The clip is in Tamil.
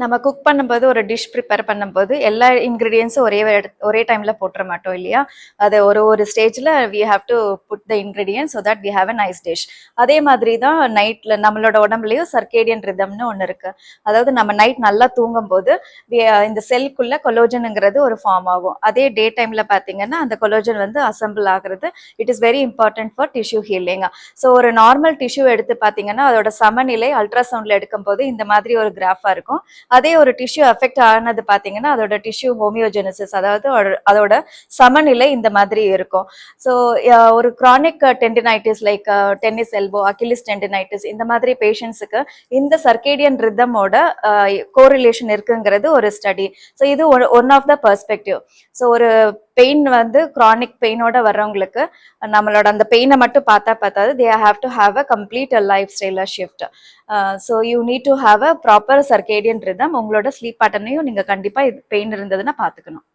நம்ம குக் பண்ணும்போது ஒரு டிஷ் ப்ரிப்பேர் பண்ணும்போது எல்லா இன்க்ரீடியன்ஸும் ஒரே டைம்ல போட்டுற மாட்டோம் இல்லையா? அது ஒரு ஸ்டேஜ்ல we have to put the ingredients so that we have a nice dish. அதே மாதிரி தான் நைட்ல நம்மளோட உடம்புலயும் சர்க்கேடியன் ரிதம்னு ஒன்று இருக்கு. அதாவது நம்ம நைட் நல்லா தூங்கும்போது இந்த செல்குள்ள கொலோஜனுங்கிறது ஒரு ஃபார்ம் ஆகும். அதே டே டைம்ல பார்த்தீங்கன்னா அந்த கொலோஜன் வந்து அசம்பிள் ஆகுறது it is very important for tissue healing. So ஒரு நார்மல் டிஷ்யூ எடுத்து பார்த்தீங்கன்னா அதோட சமநிலை அல்ட்ராசவுண்ட்ல எடுக்கும்போது இந்த மாதிரி ஒரு கிராஃபா இருக்கும். அதே ஒரு டிஷ்யூ அஃபெக்ட் ஆனது பார்த்தீங்கன்னா அதோட டிஷ்யூ ஹோமியோஜெனசிஸ் அதாவது அதோட சமநிலை இந்த மாதிரி இருக்கும். ஸோ ஒரு chronic tendinitis like tennis elbow, Achilles tendinitis இந்த மாதிரி பேஷண்ட்ஸுக்கு இந்த சர்க்கேடியன் ரிதமோட கோரிலேஷன் இருக்குங்கிறது ஒரு ஸ்டடி. ஸோ இது one of the perspective. So ஒரு பெயின் வந்து கிரானிக் பெயினோட வர்றவங்களுக்கு நம்மளோட அந்த பெயினை மட்டும் பார்த்தா பார்த்தாது, they have to have a complete life ஸ்டைல shift. So you need to have a proper circadian rhythm. உங்களோட ஸ்லீப் பேட்டர்னையும் நீங்க கண்டிப்பா இது பெயின் இருந்ததுன்னா பார்த்துக்கணும்.